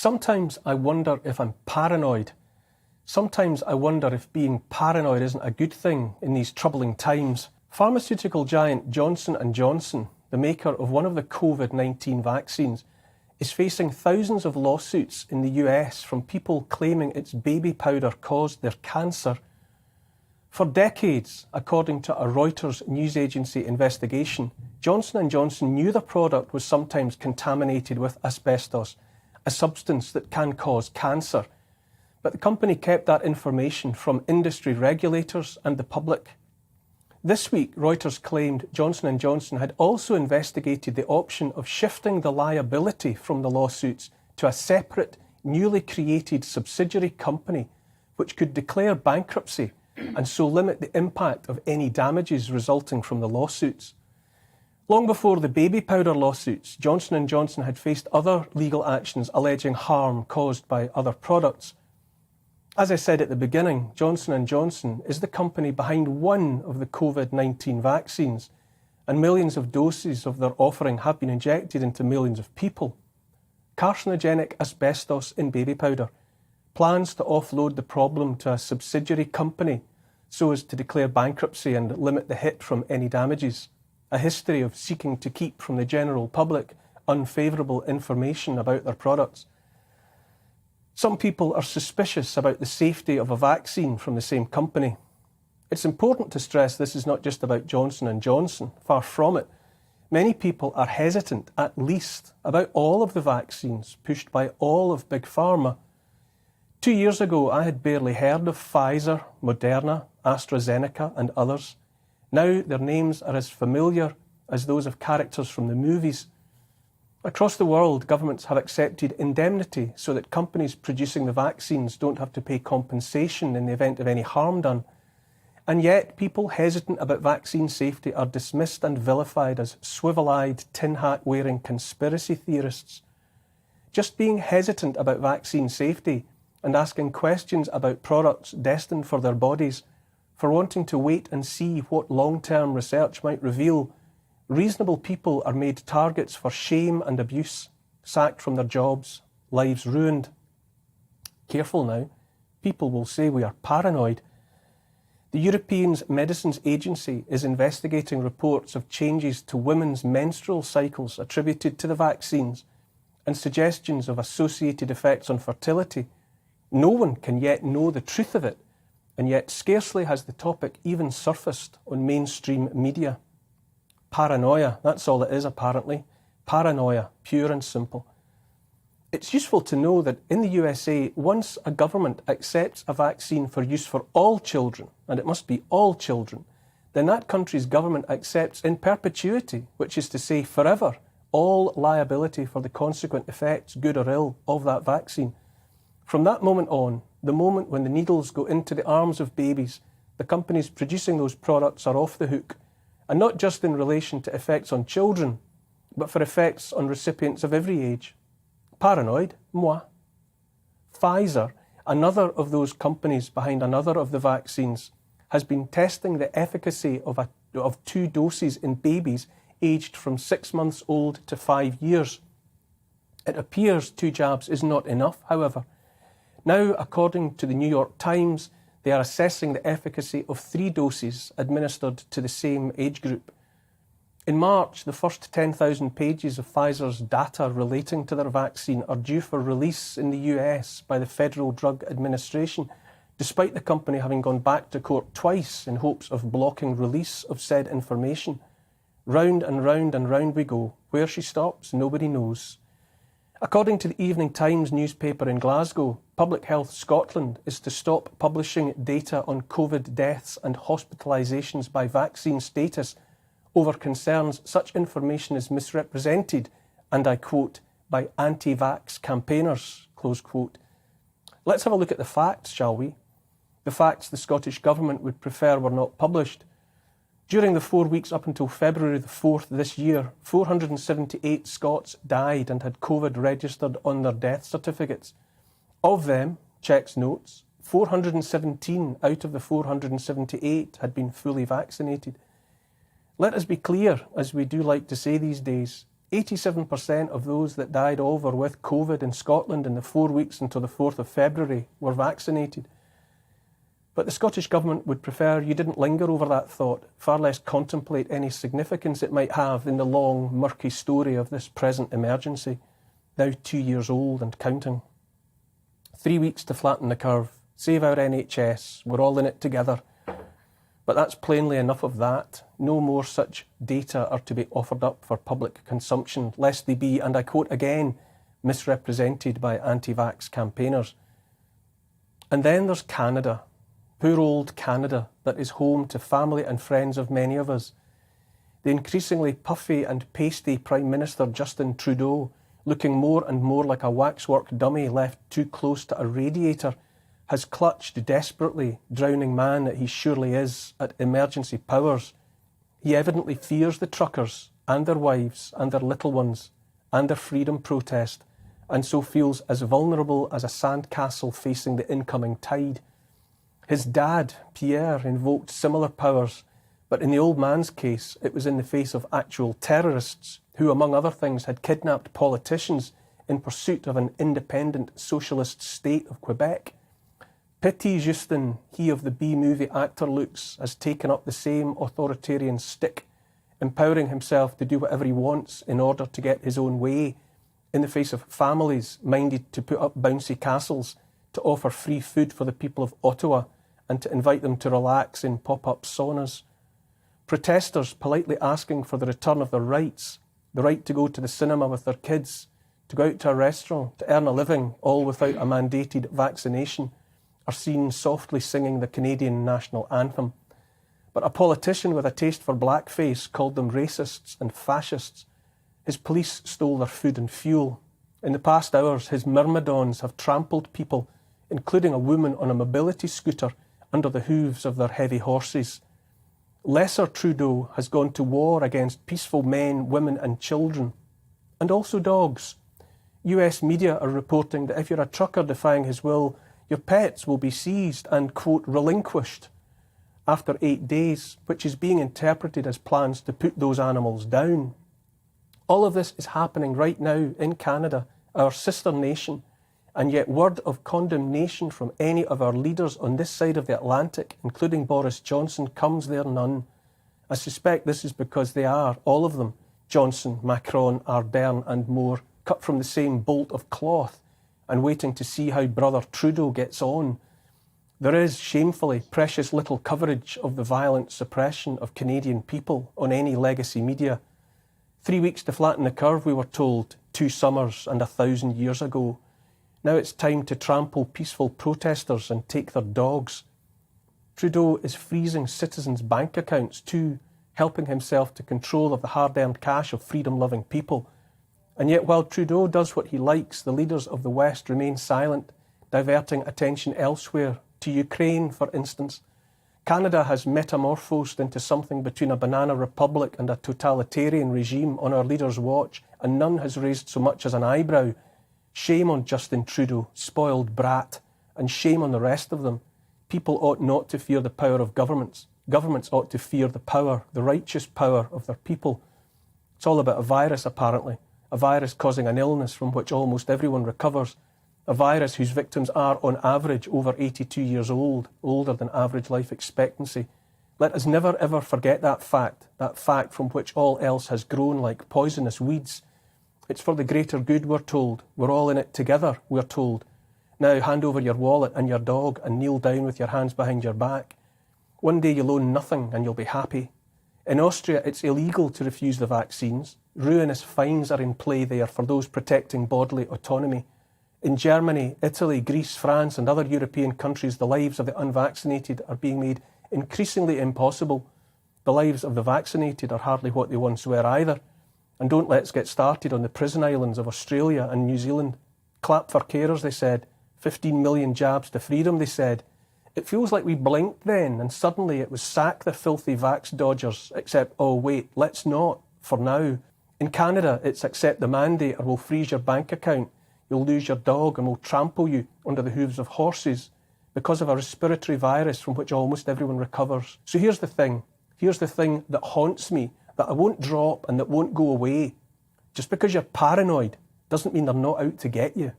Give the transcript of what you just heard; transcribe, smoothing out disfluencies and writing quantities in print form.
Sometimes I wonder if I'm paranoid. Sometimes I wonder if being paranoid isn't a good thing in these troubling times. Pharmaceutical giant Johnson & Johnson, the maker of one of the COVID-19 vaccines, is facing thousands of lawsuits in the US from people claiming its baby powder caused their cancer. For decades, according to a Reuters news agency investigation, Johnson & Johnson knew the product was sometimes contaminated with asbestos, a substance that can cause cancer. But the company kept that information from industry regulators and the public. This week, Reuters claimed Johnson & Johnson had also investigated the option of shifting the liability from the lawsuits to a separate, newly created subsidiary company, which could declare bankruptcy and so limit the impact of any damages resulting from the lawsuits. Long before the baby powder lawsuits, Johnson & Johnson had faced other legal actions alleging harm caused by other products. As I said at the beginning, Johnson & Johnson is the company behind one of the COVID-19 vaccines, and millions of doses of their offering have been injected into millions of people. Carcinogenic asbestos in baby powder. Plans to offload the problem to a subsidiary company so as to declare bankruptcy and limit the hit from any damages. A history of seeking to keep from the general public unfavourable information about their products. Some people are suspicious about the safety of a vaccine from the same company. It's important to stress this is not just about Johnson & Johnson, far from it. Many people are hesitant, at least, about all of the vaccines pushed by all of Big Pharma. 2 years ago, I had barely heard of Pfizer, Moderna, AstraZeneca and others. Now their names are as familiar as those of characters from the movies. Across the world, governments have accepted indemnity so that companies producing the vaccines don't have to pay compensation in the event of any harm done. And yet, people hesitant about vaccine safety are dismissed and vilified as swivel-eyed, tin hat-wearing conspiracy theorists. Just being hesitant about vaccine safety and asking questions about products destined for their bodies, for wanting to wait and see what long-term research might reveal, reasonable people are made targets for shame and abuse, sacked from their jobs, lives ruined. Careful now, people will say we are paranoid. The European Medicines Agency is investigating reports of changes to women's menstrual cycles attributed to the vaccines and suggestions of associated effects on fertility. No one can yet know the truth of it, and yet scarcely has the topic even surfaced on mainstream media. Paranoia, that's all it is apparently. Paranoia, pure and simple. It's useful to know that in the USA, once a government accepts a vaccine for use for all children, and it must be all children, then that country's government accepts in perpetuity, which is to say forever, all liability for the consequent effects, good or ill, of that vaccine. From that moment on, the moment when the needles go into the arms of babies, the companies producing those products are off the hook. And not just in relation to effects on children, but for effects on recipients of every age. Paranoid? Moi. Pfizer, another of those companies behind another of the vaccines, has been testing the efficacy of 2 doses in babies aged from 6 months old to 5 years. It appears 2 jabs is not enough, however. Now, according to the New York Times, they are assessing the efficacy of 3 doses administered to the same age group. In March, the first 10,000 pages of Pfizer's data relating to their vaccine are due for release in the US by the Federal Drug Administration, despite the company having gone back to court twice in hopes of blocking release of said information. Round and round and round we go. Where she stops, nobody knows. According to the Evening Times newspaper in Glasgow, Public Health Scotland is to stop publishing data on COVID deaths and hospitalisations by vaccine status over concerns such information is misrepresented, and I quote, by anti-vax campaigners, close quote. Let's have a look at the facts, shall we? The facts the Scottish Government would prefer were not published. During the 4 weeks up until February the 4th this year, 478 Scots died and had COVID registered on their death certificates. Of them, checks notes, 417 out of the 478 had been fully vaccinated. Let us be clear, as we do like to say these days, 87% of those that died of or with COVID in Scotland in the 4 weeks until the 4th of February were vaccinated. But the Scottish Government would prefer you didn't linger over that thought, far less contemplate any significance it might have in the long, murky story of this present emergency, now 2 years old and counting. 3 weeks to flatten the curve, save our NHS, we're all in it together. But that's plainly enough of that. No more such data are to be offered up for public consumption, lest they be, and I quote again, misrepresented by anti-vax campaigners. And then there's Canada. Poor old Canada, that is home to family and friends of many of us. The increasingly puffy and pasty Prime Minister Justin Trudeau, looking more and more like a waxwork dummy left too close to a radiator, has clutched desperately, drowning man that he surely is, at emergency powers. He evidently fears the truckers and their wives and their little ones and their freedom protest, and so feels as vulnerable as a sandcastle facing the incoming tide. His dad, Pierre, invoked similar powers, but in the old man's case, it was in the face of actual terrorists who, among other things, had kidnapped politicians in pursuit of an independent socialist state of Quebec. Pity Justin, he of the B-movie actor looks, has taken up the same authoritarian stick, empowering himself to do whatever he wants in order to get his own way, in the face of families minded to put up bouncy castles, to offer free food for the people of Ottawa, and to invite them to relax in pop-up saunas. Protesters politely asking for the return of their rights, the right to go to the cinema with their kids, to go out to a restaurant, to earn a living, all without a mandated vaccination, are seen softly singing the Canadian national anthem. But a politician with a taste for blackface called them racists and fascists. His police stole their food and fuel. In the past hours, his myrmidons have trampled people, including a woman on a mobility scooter, under the hooves of their heavy horses. Lesser Trudeau has gone to war against peaceful men, women and children, and also dogs. US media are reporting that if you're a trucker defying his will, your pets will be seized and, quote, relinquished after 8 days, which is being interpreted as plans to put those animals down. All of this is happening right now in Canada, our sister nation, and yet word of condemnation from any of our leaders on this side of the Atlantic, including Boris Johnson, comes there none. I suspect this is because they are, all of them, Johnson, Macron, Ardern and more, cut from the same bolt of cloth and waiting to see how brother Trudeau gets on. There is, shamefully, precious little coverage of the violent suppression of Canadian people on any legacy media. 3 weeks to flatten the curve, we were told, 2 summers and 1,000 years ago. Now it's time to trample peaceful protesters and take their dogs. Trudeau is freezing citizens' bank accounts too, helping himself to control of the hard-earned cash of freedom-loving people. And yet while Trudeau does what he likes, the leaders of the West remain silent, diverting attention elsewhere, to Ukraine, for instance. Canada has metamorphosed into something between a banana republic and a totalitarian regime on our leaders' watch, and none has raised so much as an eyebrow. Shame on Justin Trudeau, spoiled brat, and shame on the rest of them. People ought not to fear the power of governments. Governments ought to fear the power, the righteous power of their people. It's all about a virus, apparently. A virus causing an illness from which almost everyone recovers. A virus whose victims are, on average, over 82 years old, older than average life expectancy. Let us never ever forget that fact from which all else has grown like poisonous weeds. It's for the greater good, we're told. We're all in it together, we're told. Now hand over your wallet and your dog and kneel down with your hands behind your back. One day you'll own nothing and you'll be happy. In Austria, it's illegal to refuse the vaccines. Ruinous fines are in play there for those protecting bodily autonomy. In Germany, Italy, Greece, France and other European countries, the lives of the unvaccinated are being made increasingly impossible. The lives of the vaccinated are hardly what they once were either. And don't let's get started on the prison islands of Australia and New Zealand. Clap for carers, they said. 15 million jabs to freedom, they said. It feels like we blinked then, and suddenly it was sack the filthy vax dodgers, except, oh wait, let's not, for now. In Canada, it's accept the mandate or we'll freeze your bank account. You'll lose your dog and we'll trample you under the hooves of horses because of a respiratory virus from which almost everyone recovers. So here's the thing that haunts me, that I won't drop and that won't go away. Just because you're paranoid doesn't mean they're not out to get you.